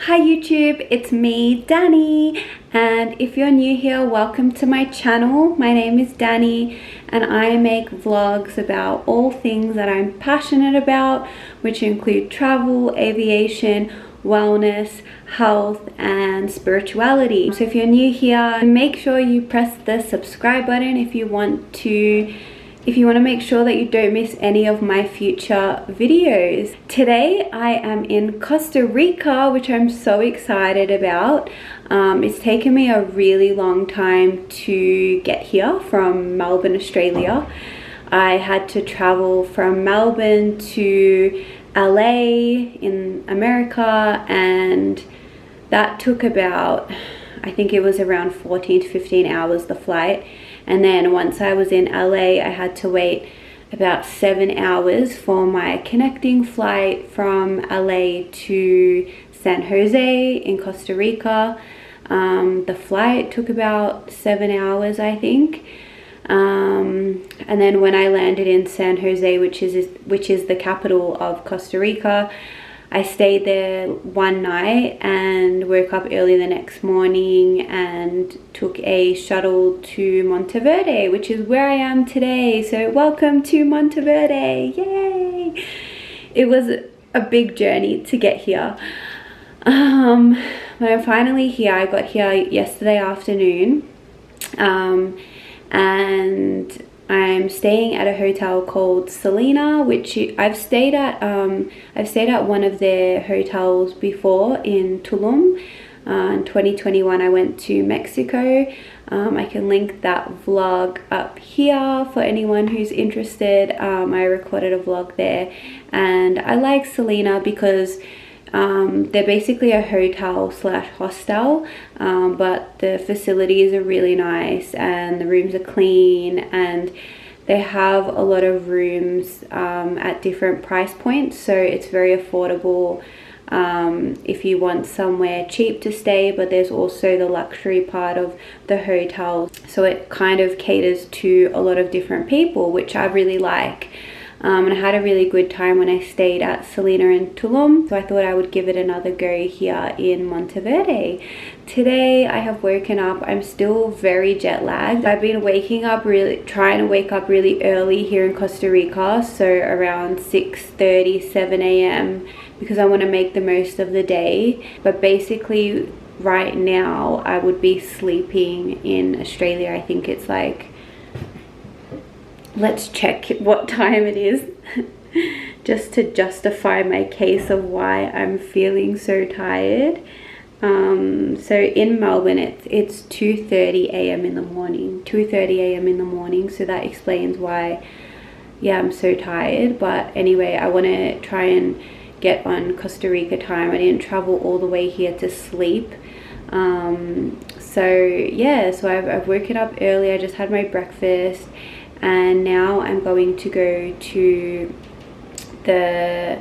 Hi YouTube, it's me, Dani, and if you're new here, welcome to my channel. My name is Dani and I make vlogs about all things that I'm passionate about, which include travel, aviation, wellness, health and spirituality. So if you're new here, make sure you press the subscribe button if you want to make sure that you don't miss any of my future videos. Today I am in Costa Rica, which I'm so excited about. It's taken me a really long time to get here from Melbourne, Australia. I had to travel from Melbourne to LA in America, and that took about, I think it was around 14 to 15 hours, the flight. And then once I was in LA, I had to wait about 7 hours for my connecting flight from LA to San Jose in Costa Rica. The flight took about 7 hours, I think. And then when I landed in San Jose, which is the capital of Costa Rica, I stayed there one night and woke up early the next morning and took a shuttle to Monteverde, which is where I am today. So welcome to Monteverde, yay! It was a big journey to get here. But I'm finally here. I got here yesterday afternoon, and I'm staying at a hotel called SELINA, which I've stayed at one of their hotels before in Tulum. In 2021 I went to Mexico. I can link that vlog up here for anyone who's interested. I recorded a vlog there, and I like SELINA because they're basically a hotel slash hostel, but the facilities are really nice and the rooms are clean, and they have a lot of rooms at different price points, so it's very affordable if you want somewhere cheap to stay, but there's also the luxury part of the hotel, so it kind of caters to a lot of different people, which I really like. And I had a really good time when I stayed at SELINA in Tulum, so I thought I would give it another go here in Monteverde. Today I have woken up, I'm still very jet lagged. I've been trying to wake up really early here in Costa Rica, so around 6:30, 7 a.m. because I want to make the most of the day. But basically right now I would be sleeping in Australia. I think it's like, let's check what time it is just to justify my case of why I'm feeling so tired. So in Melbourne it's 2:30 a.m. in the morning, 2:30 a.m. in the morning, so that explains why, yeah, I'm so tired. But anyway, I want to try and get on Costa Rica time. I didn't travel all the way here to sleep. So yeah, so I've woken up early. I just had my breakfast, and now I'm going to go to the,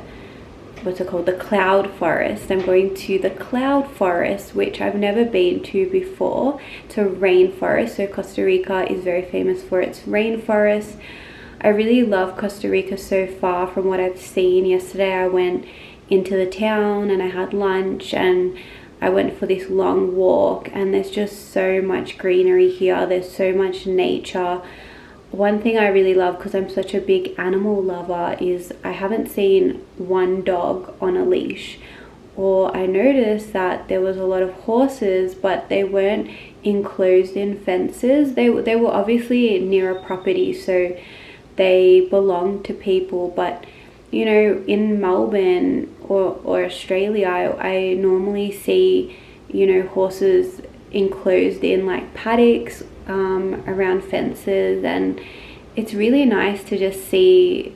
what's it called, the cloud forest. I'm going to the cloud forest, which I've never been to before. It's a rainforest, so Costa Rica is very famous for its rainforest. I really love Costa Rica so far from what I've seen. Yesterday I went into the town and I had lunch, and I went for this long walk, and there's just so much greenery here. There's so much nature. One thing I really love, because I'm such a big animal lover, is I haven't seen one dog on a leash. Or I noticed that there was a lot of horses, but they weren't enclosed in fences. They were obviously near a property, so they belong to people. But you know, in Melbourne or Australia, I normally see, you know, horses enclosed in like paddocks around fences, and it's really nice to just see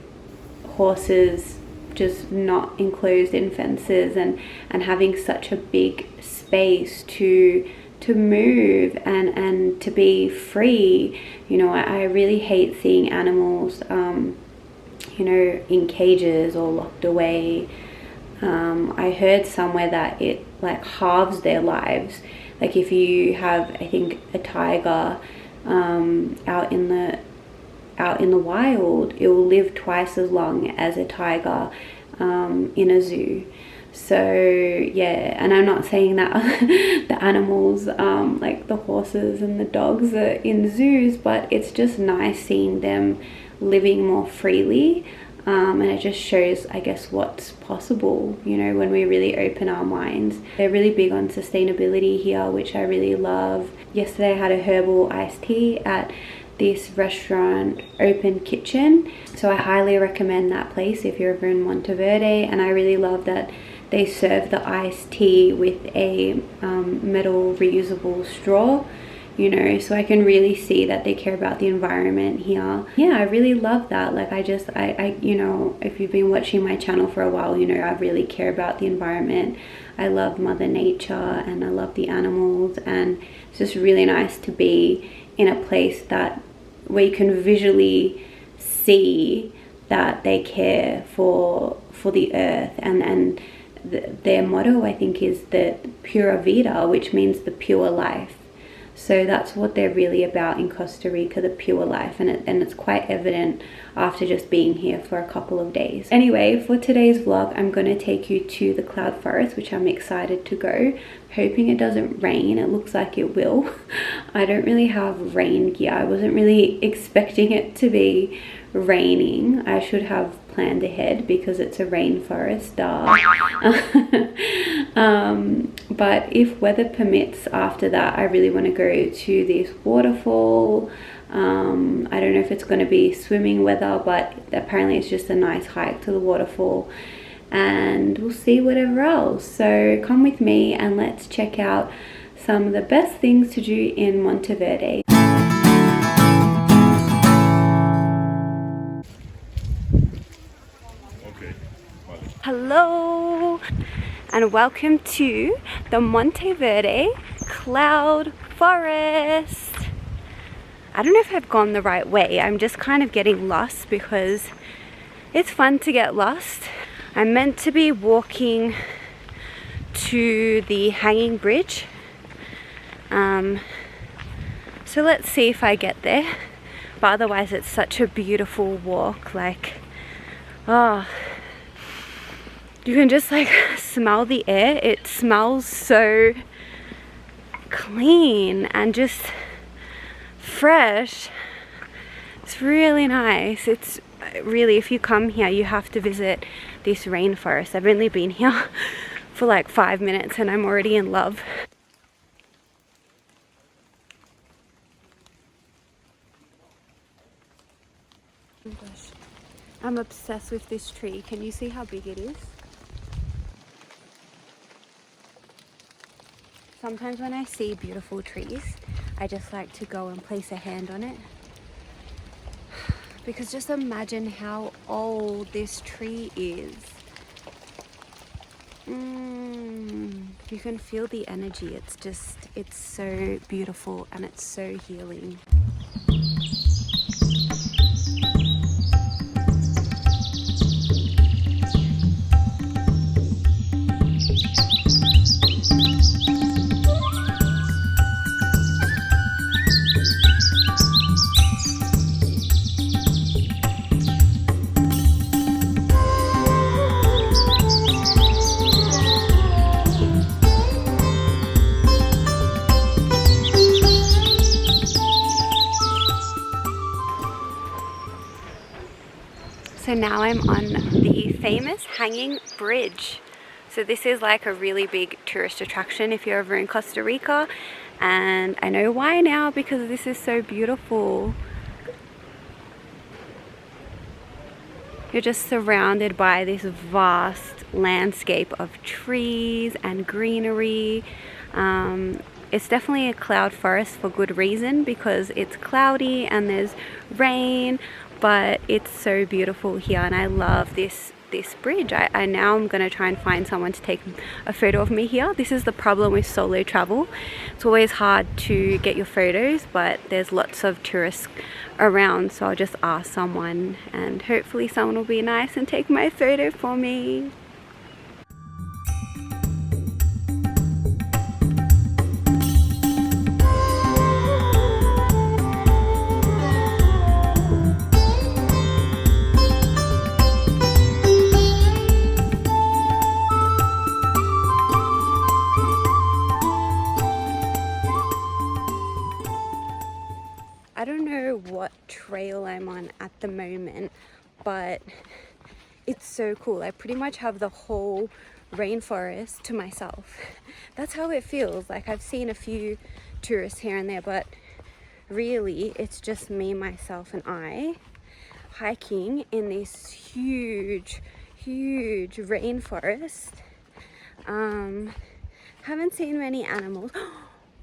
horses just not enclosed in fences and having such a big space to move and to be free. You know, I really hate seeing animals you know, in cages or locked away. I heard somewhere that it like halves their lives. Like if you have, I think, a tiger out in the wild, it will live twice as long as a tiger in a zoo. So yeah, and I'm not saying that the animals, like the horses and the dogs, are in zoos, but it's just nice seeing them living more freely. And it just shows, I guess, what's possible, you know, when we really open our minds. They're really big on sustainability here, which I really love. Yesterday I had a herbal iced tea at this restaurant, Open Kitchen, so I highly recommend that place if you're ever in Monteverde. And I really love that they serve the iced tea with a metal reusable straw, you know, so I can really see that they care about the environment here. Yeah, I really love that. Like I you know, if you've been watching my channel for a while, you know I really care about the environment. I love Mother Nature and I love the animals, and it's just really nice to be in a place that where you can visually see that they care for the earth. And their motto, I think, is the Pura Vida, which means the pure life. So that's what they're really about in Costa Rica, the pure life, and it's quite evident after just being here for a couple of days. Anyway, for today's vlog, I'm going to take you to the cloud forest, which I'm excited to go. Hoping it doesn't rain. It looks like it will. I don't really have rain gear. I wasn't really expecting it to be raining. I should have planned ahead because it's a rainforest. But if weather permits after that, I really want to go to this waterfall. I don't know if it's going to be swimming weather, but apparently it's just a nice hike to the waterfall, and we'll see whatever else. So come with me and let's check out some of the best things to do in Monteverde. Hello and welcome to the Monteverde Cloud Forest. I don't know if I've gone the right way. I'm just kind of getting lost because it's fun to get lost. I'm meant to be walking to the hanging bridge. So let's see if I get there. But otherwise it's such a beautiful walk. Like, oh, you can just like smell the air. It smells so clean and just fresh. It's really nice. It's really, if you come here, you have to visit this rainforest. I've only been here for like 5 minutes and I'm already in love. Oh my gosh, I'm obsessed with this tree. Can you see how big it is? Sometimes when I see beautiful trees, I just like to go and place a hand on it. Because just imagine how old this tree is. You can feel the energy. It's so beautiful and it's so healing. So now I'm on the famous hanging bridge. So this is like a really big tourist attraction if you're over in Costa Rica, and I know why now, because this is so beautiful. You're just surrounded by this vast landscape of trees and greenery. It's definitely a cloud forest for good reason, because it's cloudy and there's rain, but it's so beautiful here, and I love this bridge. I now I'm gonna try and find someone to take a photo of me here. This is the problem with solo travel. It's always hard to get your photos, but there's lots of tourists around, so I'll just ask someone and hopefully someone will be nice and take my photo for me. trail I'm on at the moment, but it's so cool. I pretty much have the whole rainforest to myself. That's how it feels. Like, I've seen a few tourists here and there, but really it's just me, myself and I hiking in this huge rainforest. Haven't seen many animals.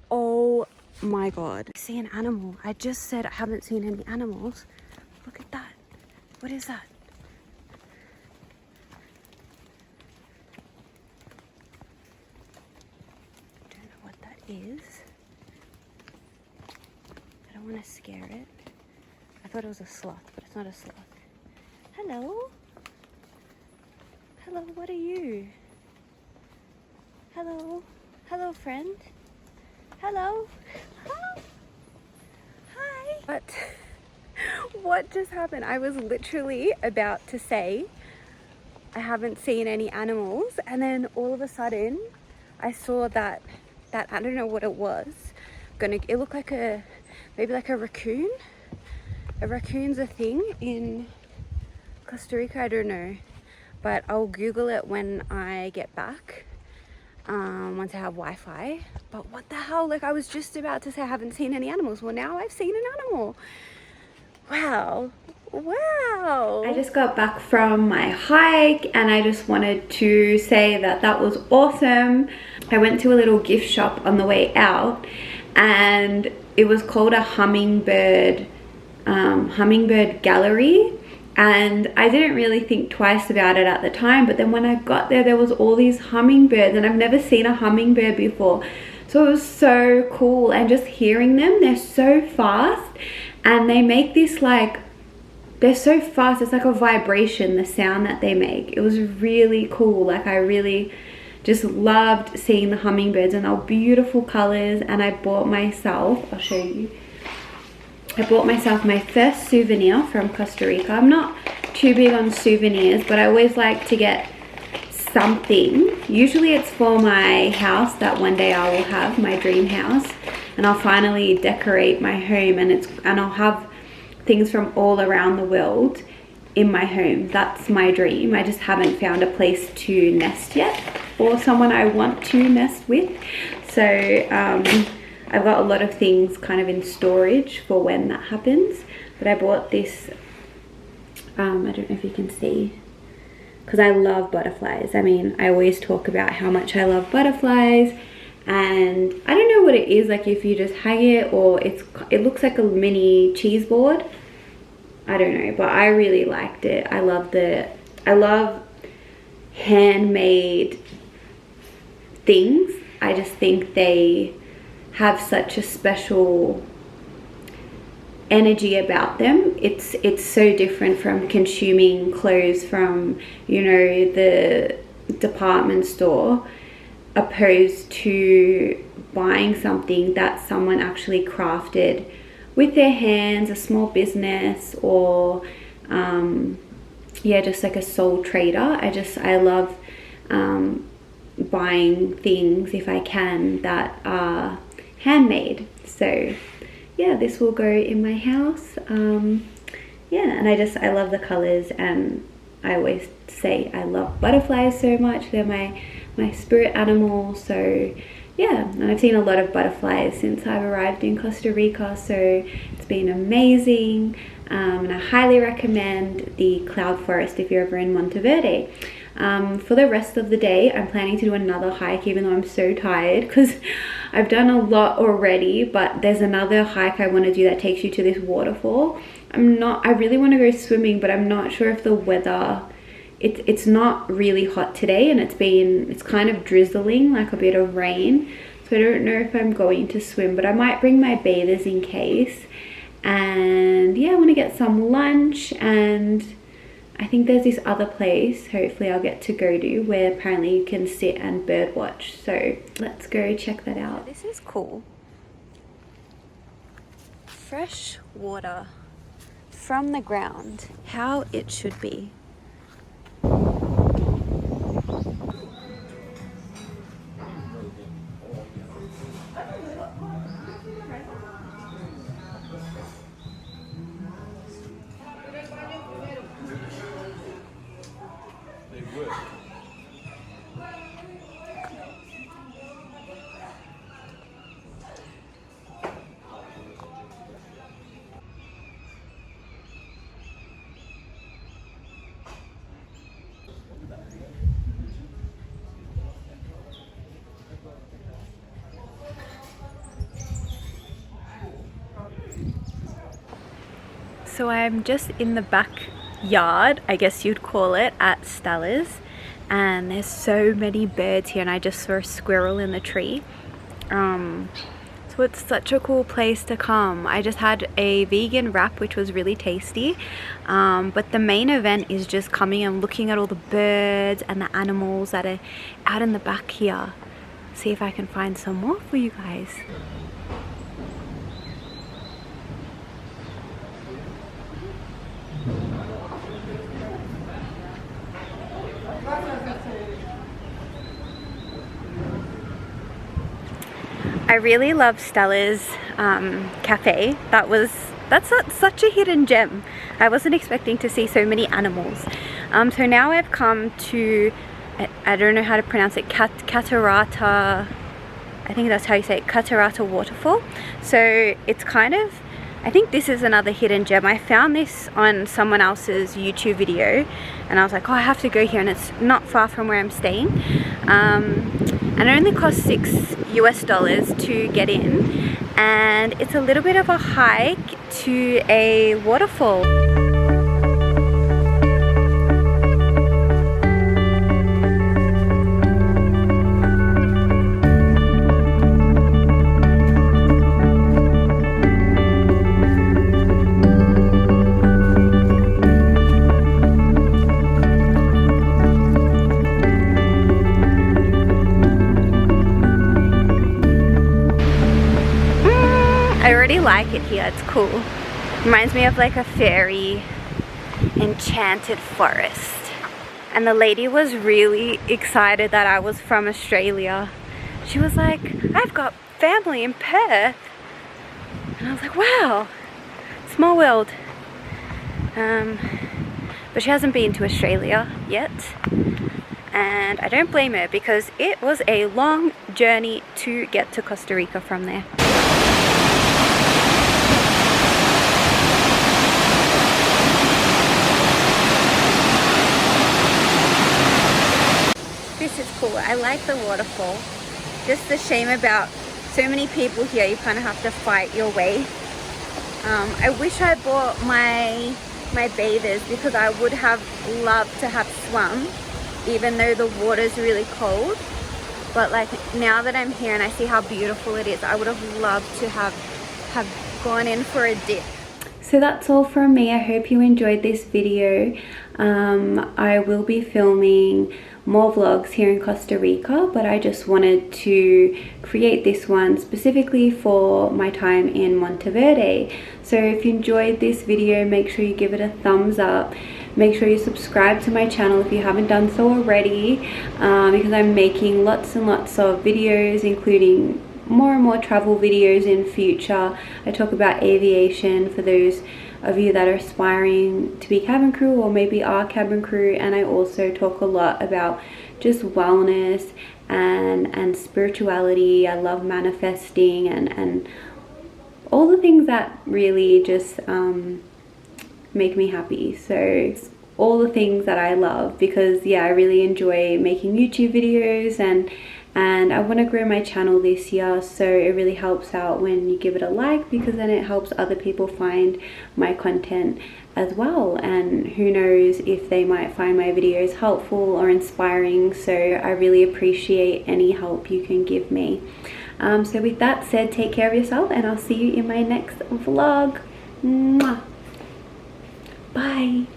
Oh my god, I see an animal. I just said I haven't seen any animals. Look at that. What is that? I don't know what that is. I don't want to scare it. I thought it was a sloth, but it's not a sloth. Hello? Hello, what are you? Hello? Hello, friend? Hello? Hi! What just happened? I was literally about to say I haven't seen any animals, and then all of a sudden I saw that I don't know what it was. It looked like maybe like a raccoon. A raccoon's a thing in Costa Rica, I don't know, but I'll Google it when I get back, once I have Wi-Fi. But what the hell, like, I was just about to say I haven't seen any animals. Well, now I've seen an animal. Wow. I just got back from my hike and I just wanted to say that was awesome. I went to a little gift shop on the way out, and it was called a Hummingbird Gallery, and I didn't really think twice about it at the time, but then when I got there was all these hummingbirds, and I've never seen a hummingbird before, so it was so cool. And just hearing them, they're so fast, and they make this, like, they're so fast, it's like a vibration, the sound that they make. It was really cool. Like, I really just loved seeing the hummingbirds, and they were beautiful colors. And I bought myself, I'll show you, I bought myself my first souvenir from Costa Rica. I'm not too big on souvenirs, but I always like to get something. Usually it's for my house that one day I will have, my dream house, and I'll finally decorate my home, and I'll have things from all around the world in my home. That's my dream. I just haven't found a place to nest yet, or someone I want to nest with. So I've got a lot of things kind of in storage for when that happens. But I bought this, I don't know if you can see, because I love butterflies. I mean, I always talk about how much I love butterflies, and I don't know what it is, like if you just hang it, or it looks like a mini cheese board. I don't know, but I really liked it. I love handmade things. I just think they have such a special energy about them. It's so different from consuming clothes from, you know, the department store, opposed to buying something that someone actually crafted with their hands, a small business, or yeah, just like a sole trader. I love buying things, if I can, that are handmade. So yeah, this will go in my house. Yeah, and I love the colors, and I always say I love butterflies so much. They're my spirit animal. So yeah, and I've seen a lot of butterflies since I've arrived in Costa Rica, so it's been amazing. And I highly recommend the cloud forest if you're ever in Monteverde. For the rest of the day, I'm planning to do another hike, even though I'm so tired, because I've done a lot already. But there's another hike I want to do that takes you to this waterfall. I really want to go swimming, but I'm not sure if the weather, it's not really hot today, and it's kind of drizzling, like a bit of rain, so I don't know if I'm going to swim, but I might bring my bathers in case. And yeah, I want to get some lunch, and I think there's this other place hopefully I'll get to go to where apparently you can sit and bird watch, so let's go check that out. This is cool. Fresh water from the ground, how it should be. So I'm just in the backyard, I guess you'd call it, at Stella's, and there's so many birds here, and I just saw a squirrel in the tree. So it's such a cool place to come. I just had a vegan wrap which was really tasty, but the main event is just coming and looking at all the birds and the animals that are out in the back here. See if I can find some more for you guys. I really love Stella's cafe. That's such a hidden gem. I wasn't expecting to see so many animals. So now I've come to, I don't know how to pronounce it, Catarata, I think that's how you say it, Catarata Waterfall. So it's kind of, I think this is another hidden gem. I found this on someone else's YouTube video and I was like, oh, I have to go here, and it's not far from where I'm staying. And it only costs $6 to get in, and it's a little bit of a hike to a waterfall. I already like it here, it's cool. Reminds me of like a fairy enchanted forest. And the lady was really excited that I was from Australia. She was like, I've got family in Perth. And I was like, wow, small world. But she hasn't been to Australia yet. And I don't blame her, because it was a long journey to get to Costa Rica from there. This is cool. I like the waterfall. Just the shame about so many people here, you kind of have to fight your way. I wish I bought my bathers, because I would have loved to have swum, even though the water's really cold. But like now that I'm here and I see how beautiful it is, I would have loved to have gone in for a dip. So that's all from me. I hope you enjoyed this video. I will be filming more vlogs here in Costa Rica, but I just wanted to create this one specifically for my time in Monteverde. So if you enjoyed this video, make sure you give it a thumbs up. Make sure you subscribe to my channel if you haven't done so already, because I'm making lots and lots of videos, including more and more travel videos in future. I talk about aviation for those of you that are aspiring to be cabin crew or maybe are cabin crew, and I also talk a lot about just wellness and spirituality. I love manifesting and all the things that really just make me happy. So all the things that I love, because yeah, I really enjoy making YouTube videos, and I want to grow my channel this year, so it really helps out when you give it a like, because then it helps other people find my content as well, and who knows if they might find my videos helpful or inspiring. So I really appreciate any help you can give me. So with that said, take care of yourself, and I'll see you in my next vlog. Mwah. Bye.